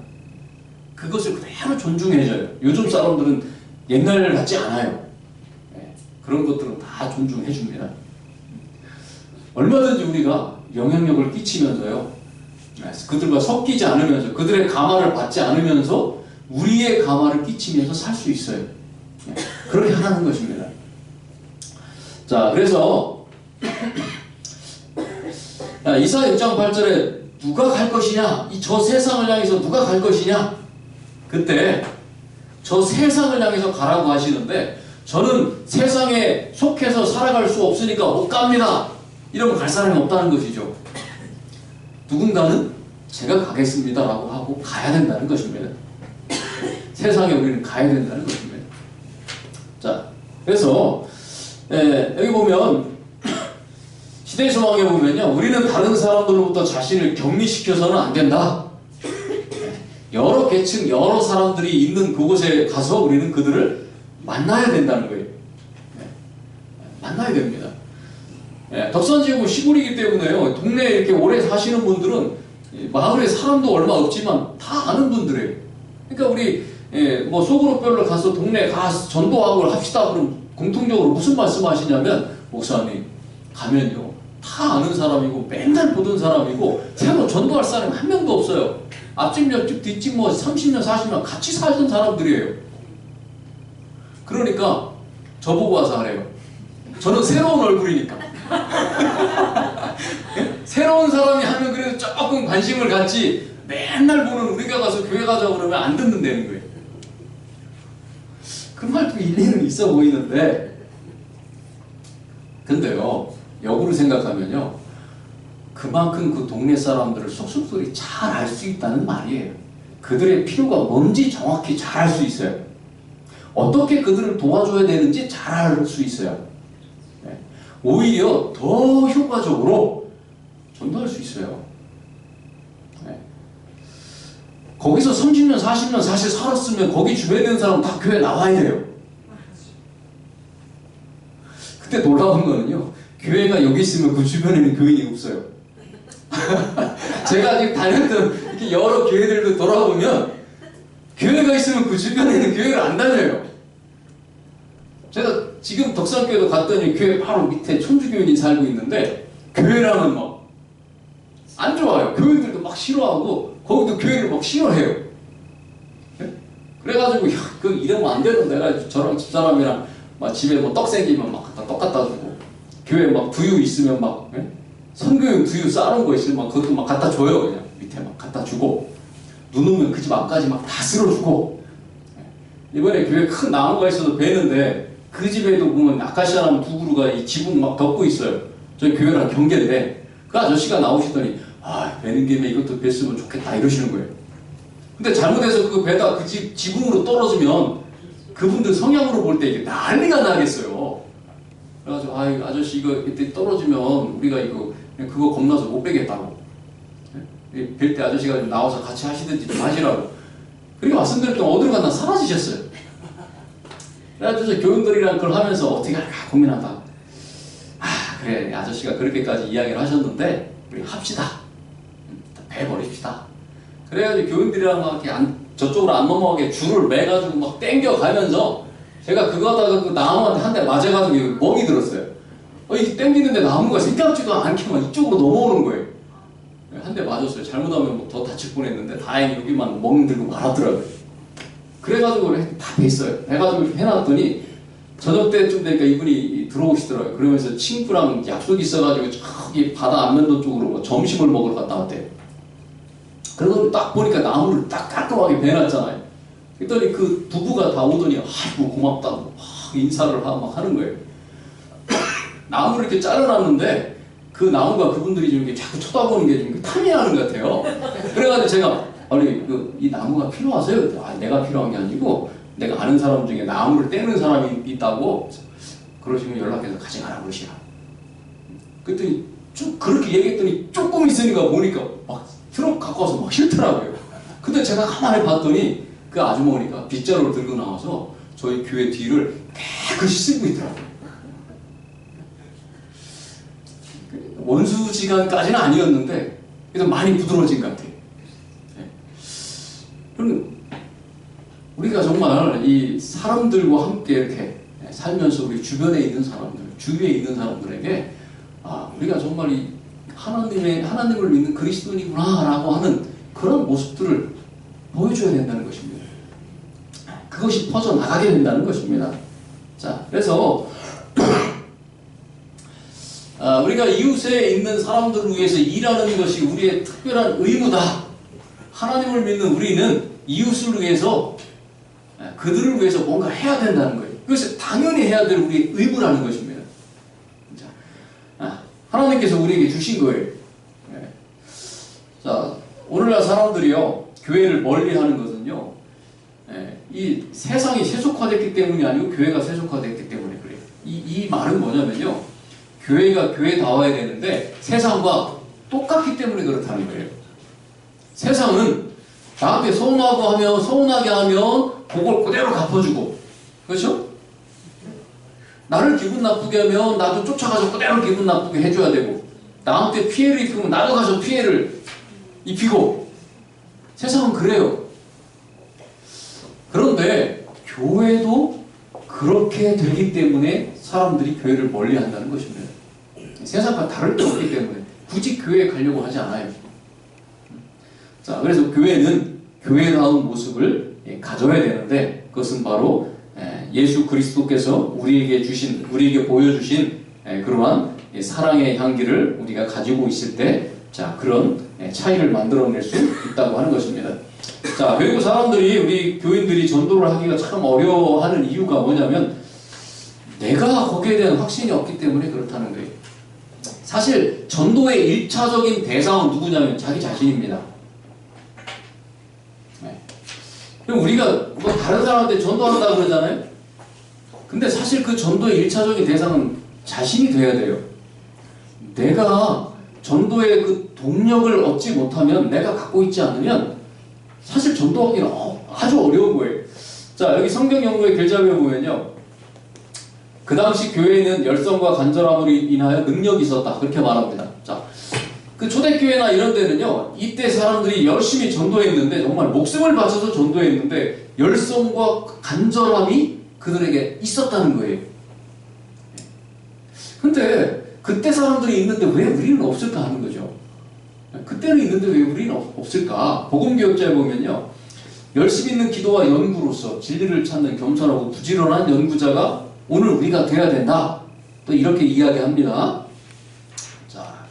Speaker 1: 그것을 그대로 존중해줘요. 요즘 사람들은 옛날 같지 않아요. 그런 것들은 다 존중해 줍니다. 얼마든지 우리가 영향력을 끼치면서요, 그들과 섞이지 않으면서 그들의 감화를 받지 않으면서 우리의 감화를 끼치면서 살 수 있어요. 그렇게 하라는 것입니다. 자, 그래서 이사야 6장 8절에 누가 갈 것이냐? 저 세상을 향해서 누가 갈 것이냐? 그때 저 세상을 향해서 가라고 하시는데 저는 세상에 속해서 살아갈 수 없으니까 못 갑니다. 이러면 갈 사람이 없다는 것이죠. 누군가는 제가 가겠습니다라고 하고 가야 된다는 것입니다. 세상에 우리는 가야 된다는 것입니다. 자, 그래서 여기 보면 시대 소망에 보면요, 우리는 다른 사람들로부터 자신을 격리시켜서는 안 된다. 여러 계층, 여러 사람들이 있는 그곳에 가서 우리는 그들을 만나야 된다는 거예요. 만나야 됩니다. 덕산지역은 시골이기 때문에요, 동네에 이렇게 오래 사시는 분들은 마을에 사람도 얼마 없지만 다 아는 분들이에요. 그러니까 우리 뭐 소그룹별로 가서 동네에 가서 전도하고 합시다. 그럼 공통적으로 무슨 말씀하시냐면, 목사님 가면요 다 아는 사람이고 맨날 보던 사람이고 새로 전도할 사람이 한 명도 없어요. 앞집 옆집 뒷집 뭐 30년 40년 같이 살던 사람들이에요. 그러니까 저보고 와서 하래요. 저는 새로운 얼굴이니까. 새로운 사람이 하면 그래도 조금 관심을 갖지, 맨날 보는 우리가 가서 교회 가자고 그러면 안 듣는다는 거예요. 그 말도 일리는 있어 보이는데, 근데요 역으로 생각하면요, 그만큼 그 동네 사람들을 속속들이 잘 알 수 있다는 말이에요. 그들의 필요가 뭔지 정확히 잘 알 수 있어요. 어떻게 그들을 도와줘야 되는지 잘 알 수 있어요. 오히려 더 효과적으로 전도할 수 있어요. 거기서 30년, 40년 사실 살았으면 거기 주변에 있는 사람 다 교회 나와야 돼요. 그때 놀라운 거는요, 교회가 여기 있으면 그 주변에는 교인이 없어요. 제가 지금 다녔던 이렇게 여러 교회들도 돌아보면 교회가 있으면 그 주변에는 교회를 안 다녀요. 제가 지금 덕산교회도 갔더니 교회 바로 밑에 천주교인이 살고 있는데 교회랑은 막 안 좋아요. 교인들도 막 싫어하고 거기도 교회를 막 싫어해요. 그래가지고 야, 그 이러면 안 되는데, 내가 저랑 집사람이랑 막 집에 뭐 떡 생기면 막 갖다 떡 갖다 주고, 교회 막 두유 있으면 막 선교용 두유 싸놓은 거 있으면 막 그것도 막 갖다 줘요. 그냥 밑에 막 갖다 주고, 눈 오면 그 집 앞까지 막 다 쓸어주고. 이번에 교회 큰 나무가 있어서 베는데 그 집에도 보면 아카시아 나무 두 그루가 이 지붕 막 덮고 있어요. 저희 교회랑 경계인데 그 아저씨가 나오시더니, 아, 베는 김에 이것도 뱄으면 좋겠다 이러시는 거예요. 근데 잘못해서 그 배다 그 지붕으로 떨어지면 그분들 성향으로 볼 때 이게 난리가 나겠어요. 그래가지고, 아, 아저씨 이거 이때 떨어지면 우리가 이거 그거 겁나서 못 베겠다고. 뵐 때 아저씨가 좀 나와서 같이 하시든지 좀 하시라고. 그렇게 말씀드렸더니 어디로 갔나 사라지셨어요. 그래가지고 교인들이랑 그걸 하면서 어떻게 할까 고민하다. 아, 그래, 아저씨가 그렇게까지 이야기를 하셨는데 우리 합시다. 배버립시다. 그래가지고 교인들이랑 막 이렇게 저쪽으로 안 넘어가게 줄을 매가지고 막 땡겨가면서, 제가 그거 하다가 그 나무한테 한 대 맞아가지고 멍이 들었어요. 이게 땡기는데 나무가 생각지도 않게만 이쪽으로 넘어오는 거예요. 한 대 맞았어요. 잘못하면 뭐 더 다칠 뻔했는데 다행히 여기만 멍 들고 말았더라고요. 그래가지고 다 뱄어요. 해가지고 해놨더니 저녁 때쯤 되니까 이분이 들어오시더라고요. 그러면서 친구랑 약속이 있어가지고 저기 바다 안면도 쪽으로 뭐 점심을 먹으러 갔다 왔대요. 그러더니 딱 보니까 나무를 딱 깔끔하게 베놨잖아요. 그랬더니 그 부부가 다 오더니, 아이고 고맙다고 인사를 막 하는 거예요. 나무를 이렇게 잘라놨는데 그 나무가 그분들이 좀 이렇게 자꾸 쳐다보는 게 좀 탐이 나는 것 같아요. 그래가지고 제가, 아니 이 나무가 필요하세요? 아, 내가 필요한 게 아니고 내가 아는 사람 중에 나무를 떼는 사람이 있다고, 그러시면 연락해서 가져가라 그러시라. 그랬더니 쭉 그렇게 얘기했더니 조금 있으니까 보니까 막 트럭 갖고 와서 막 싫더라고요. 근데 제가 가만히 봤더니 그 아주머니가 빗자루를 들고 나와서 저희 교회 뒤를 깨끗이 쓸고 있더라고요. 원수지간까지는 아니었는데 그래도 많이 부드러워진 것 같아요. 그럼 우리가 정말 이 사람들과 함께 이렇게 살면서 우리 주변에 있는 사람들, 주위에 있는 사람들에게, 아, 우리가 정말 이 하나님을 믿는 그리스도인이구나라고 하는 그런 모습들을 보여줘야 된다는 것입니다. 그것이 퍼져나가게 된다는 것입니다. 자, 그래서 우리가 이웃에 있는 사람들을 위해서 일하는 것이 우리의 특별한 의무다. 하나님을 믿는 우리는 이웃을 위해서, 그들을 위해서 뭔가 해야 된다는 거예요. 그것이 당연히 해야 될 우리의 의무라는 것입니다. 하나님께서 우리에게 주신 거예요. 자, 오늘날 사람들이요, 교회를 멀리 하는 것은요, 이 세상이 세속화됐기 때문이 아니고 교회가 세속화됐기 때문에 그래요. 이 말은 뭐냐면요, 교회가 교회다워야 되는데 세상과 똑같기 때문에 그렇다는 거예요. 세상은 나한테 서운하게 하면 그걸 그대로 갚아주고, 그렇죠? 나를 기분 나쁘게 하면 나도 쫓아가서 그대로 기분 나쁘게 해줘야 되고, 나한테 피해를 입히면 나도 가서 피해를 입히고, 세상은 그래요. 그런데 교회도 그렇게 되기 때문에 사람들이 교회를 멀리 한다는 것입니다. 세상과 다를 게 없기 때문에 굳이 교회에 가려고 하지 않아요. 자, 그래서 교회는 교회다운 모습을 가져야 되는데, 그것은 바로 예수 그리스도께서 우리에게 보여주신 그러한 사랑의 향기를 우리가 가지고 있을 때, 자, 그런 차이를 만들어낼 수 있다고 하는 것입니다. 자, 그리고 사람들이, 우리 교인들이 전도를 하기가 참 어려워하는 이유가 뭐냐면, 내가 거기에 대한 확신이 없기 때문에 그렇다는 거예요. 사실 전도의 1차적인 대상은 누구냐면 자기 자신입니다. 그럼 우리가 뭐 다른 사람한테 전도한다고 그러잖아요. 근데 사실 그 전도의 1차적인 대상은 자신이 돼야 돼요. 내가 전도의 그 동력을 얻지 못하면, 내가 갖고 있지 않으면 사실 전도하기는 아주 어려운 거예요. 자, 여기 성경 연구의 결자에 보면요, 그 당시 교회에는 열성과 간절함으로 인하여 능력이 있었다, 그렇게 말합니다. 자, 그 초대교회나 이런 데는요, 이때 사람들이 열심히 전도했는데, 정말 목숨을 바쳐서 전도했는데 열성과 간절함이 그들에게 있었다는 거예요. 근데 그때 사람들이 있는데 왜 우리는 없을까 하는 거죠. 그때는 있는데 왜 우리는 없을까? 복음교역자에 보면요, 열심 있는 기도와 연구로서 진리를 찾는 겸손하고 부지런한 연구자가 오늘 우리가 돼야 된다, 또 이렇게 이야기합니다. 자,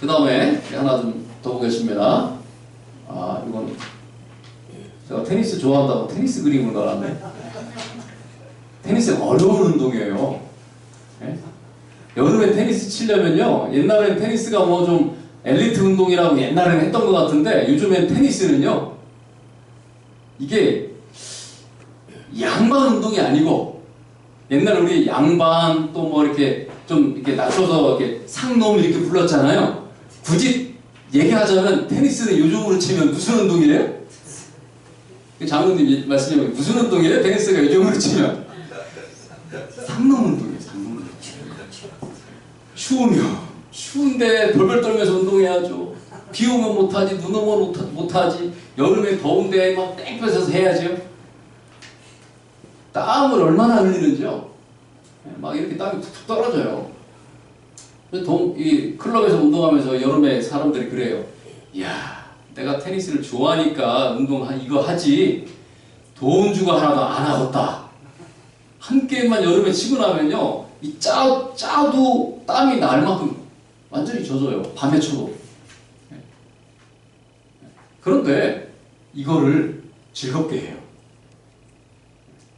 Speaker 1: 그 다음에 하나 좀 더 보겠습니다. 이건 제가 테니스 좋아한다고 테니스 그림을 그렸네. 테니스는 어려운 운동이에요. 네? 여름에 테니스 치려면요, 옛날엔 테니스가 뭐 좀 엘리트 운동이라고 옛날에는 했던 것 같은데, 요즘엔 테니스는요, 이게 양반 운동이 아니고, 옛날 우리 양반 또 뭐 이렇게 좀 이렇게 낮춰서 이렇게 상놈 이렇게 불렀잖아요. 굳이 얘기하자면 테니스는 요즘으로 치면 무슨 운동이에요? 장로님 말씀하시면 무슨 운동이에요? 테니스가 요즘으로 치면 상놈 운동이에요. 상놈 운동. 추운데 벌벌 떨면서 운동해야죠. 비 오면 못하지, 눈 오면 못하지, 여름에 더운데 막 땡볕에서 해야죠. 땀을 얼마나 흘리는지요. 막 이렇게 땀이 툭툭 떨어져요. 이 클럽에서 운동하면서 여름에 사람들이 그래요. 이야, 내가 테니스를 좋아하니까 운동 이거 하지, 돈 주고 하나도 안 하겠다. 한 게임만 여름에 치고 나면요, 이 짜도 땀이 날 만큼 완전히 젖어요. 밤에 쳐도. 그런데 이거를 즐겁게 해요.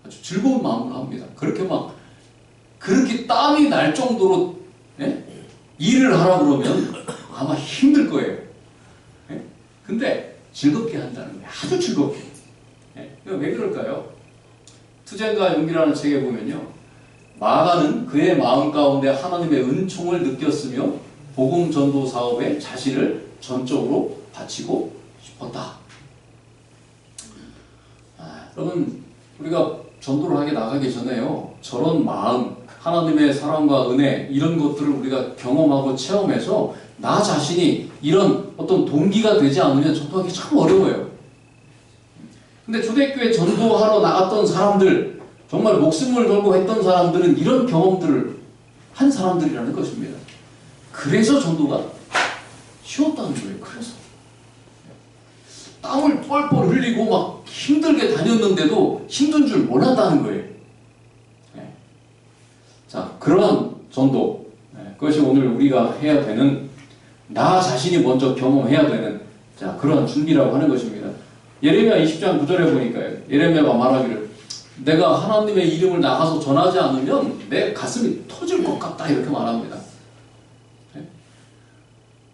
Speaker 1: 아주 즐거운 마음으로 합니다. 그렇게 땀이 날 정도로 일을 하라 그러면 아마 힘들 거예요. 근데 즐겁게 한다는 거예요. 아주 즐겁게. 왜 그럴까요? 투쟁과 용기라는 책에 보면요, 마가는 그의 마음 가운데 하나님의 은총을 느꼈으며 복음 전도 사업에 자신을 전적으로 바치고 싶었다. 여러분, 우리가 전도를 하게 나가기 전에요, 저런 마음, 하나님의 사랑과 은혜, 이런 것들을 우리가 경험하고 체험해서 나 자신이 이런 어떤 동기가 되지 않으면 전도하기 참 어려워요. 근데 초대교회 전도하러 나갔던 사람들, 정말 목숨을 걸고 했던 사람들은 이런 경험들을 한 사람들이라는 것입니다. 그래서 전도가 쉬웠다는 거예요. 그래서 땀을 뻘뻘 흘리고 막 힘들게 다녔는데도 힘든 줄 몰랐다는 거예요. 자, 그러한 전도, 그것이 오늘 우리가 해야 되는, 나 자신이 먼저 경험해야 되는, 자, 그러한 준비라고 하는 것입니다. 예레미야 20장 9절에 보니까요, 예레미야가 말하기를, 내가 하나님의 이름을 나가서 전하지 않으면 내 가슴이 터질 것 같다, 이렇게 말합니다.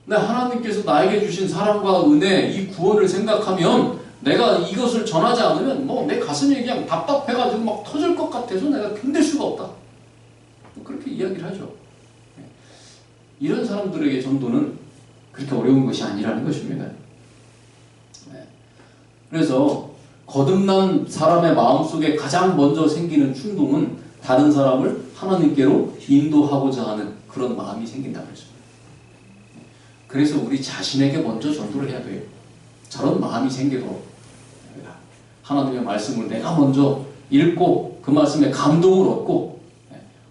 Speaker 1: 근데 하나님께서 나에게 주신 사랑과 은혜, 이 구원을 생각하면 내가 이것을 전하지 않으면 뭐 내 가슴이 그냥 답답해가지고 막 터질 것 같아서 내가 견딜 수가 없다. 그렇게 이야기를 하죠. 이런 사람들에게 전도는 그렇게 어려운 것이 아니라는 것입니다. 그래서 거듭난 사람의 마음속에 가장 먼저 생기는 충동은 다른 사람을 하나님께로 인도하고자 하는 그런 마음이 생긴다고 했습니다. 그래서 우리 자신에게 먼저 전도를 해야 돼요. 저런 마음이 생기도록 하나님의 말씀을 내가 먼저 읽고 그 말씀에 감동을 얻고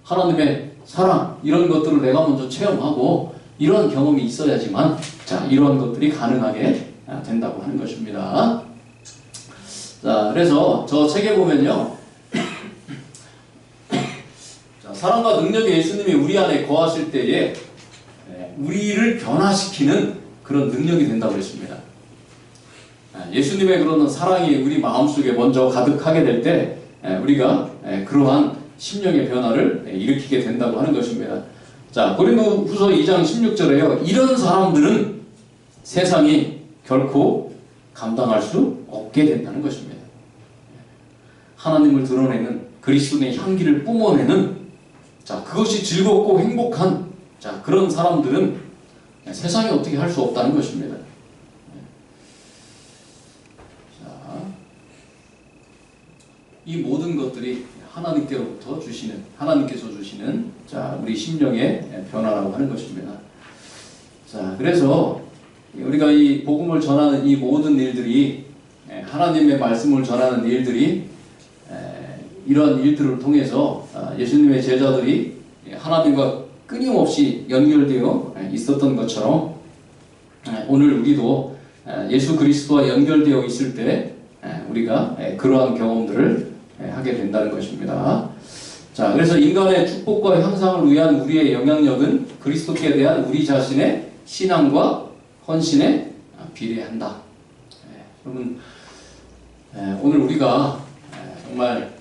Speaker 1: 하나님의 사랑 이런 것들을 내가 먼저 체험하고 이런 경험이 있어야지만 자 이런 것들이 가능하게 된다고 하는 것입니다. 자 그래서 저 책에 보면요 자, 사랑과 능력의 예수님이 우리 안에 거하실 때에 우리를 변화시키는 그런 능력이 된다고 했습니다. 예수님의 그런 사랑이 우리 마음속에 먼저 가득하게 될 때 우리가 그러한 심령의 변화를 일으키게 된다고 하는 것입니다. 자, 고린도후서 2장 16절에요. 이런 사람들은 세상이 결코 감당할 수 없게 된다는 것입니다. 하나님을 드러내는 그리스도의 향기를 뿜어내는 자, 그것이 즐겁고 행복한 자, 그런 사람들은 세상이 어떻게 할 수 없다는 것입니다. 이 모든 것들이 하나님께로부터 주시는, 하나님께서 주시는, 자, 우리 심령의 변화라고 하는 것입니다. 자, 그래서 우리가 이 복음을 전하는 이 모든 일들이, 하나님의 말씀을 전하는 일들이, 이러한 일들을 통해서 예수님의 제자들이 하나님과 끊임없이 연결되어 있었던 것처럼, 오늘 우리도 예수 그리스도와 연결되어 있을 때, 우리가 그러한 경험들을 하게 된다는 것입니다. 자, 그래서 인간의 축복과 향상을 위한 우리의 영향력은 그리스도께 대한 우리 자신의 신앙과 헌신에 비례한다. 여러분, 오늘 우리가 정말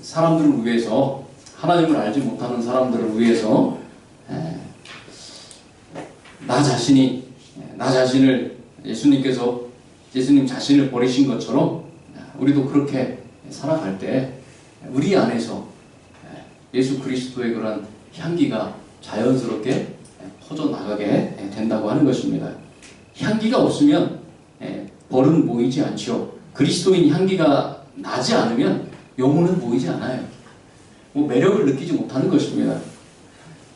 Speaker 1: 사람들을 위해서 하나님을 알지 못하는 사람들을 위해서 나 자신을 예수님 자신을 버리신 것처럼 우리도 그렇게 살아갈 때 우리 안에서 예수 그리스도의 그런 향기가 자연스럽게 퍼져나가게 된다고 하는 것입니다. 향기가 없으면 벌은 모이지 않죠. 그리스도인 향기가 나지 않으면 영혼은 모이지 않아요. 매력을 느끼지 못하는 것입니다.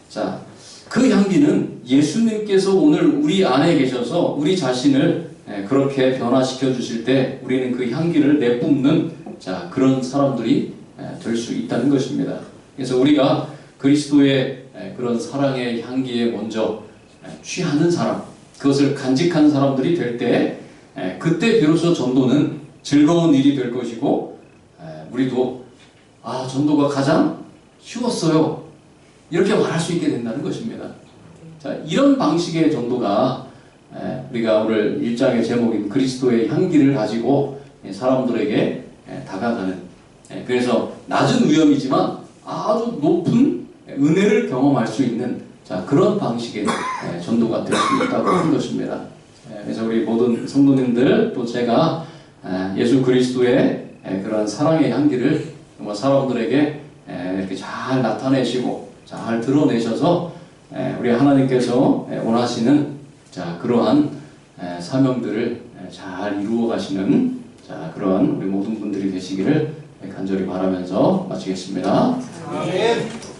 Speaker 1: 자, 그 향기는 예수님께서 오늘 우리 안에 계셔서 우리 자신을 그렇게 변화시켜 주실 때 우리는 그 향기를 내뿜는 자 그런 사람들이 될 수 있다는 것입니다. 그래서 우리가 그리스도의 그런 사랑의 향기에 먼저 취하는 사람, 그것을 간직한 사람들이 될 때 그때 비로소 전도는 즐거운 일이 될 것이고 우리도 전도가 가장 쉬웠어요. 이렇게 말할 수 있게 된다는 것입니다. 자, 이런 방식의 전도가 우리가 오늘 1장의 제목인 그리스도의 향기를 가지고 사람들에게 다가가는 그래서 낮은 위험이지만 아주 높은 은혜를 경험할 수 있는 자, 그런 방식의 전도가 될 수 있다고 하는 것입니다. 그래서 우리 모든 성도님들 또 제가 예수 그리스도의 그런 사랑의 향기를 사람들에게 이렇게 잘 나타내시고 잘 드러내셔서 우리 하나님께서 원하시는 자 그러한 사명들을 잘 이루어 가시는 자 그러한 우리 모든 분들이 되시기를 간절히 바라면서 마치겠습니다.
Speaker 2: 아멘.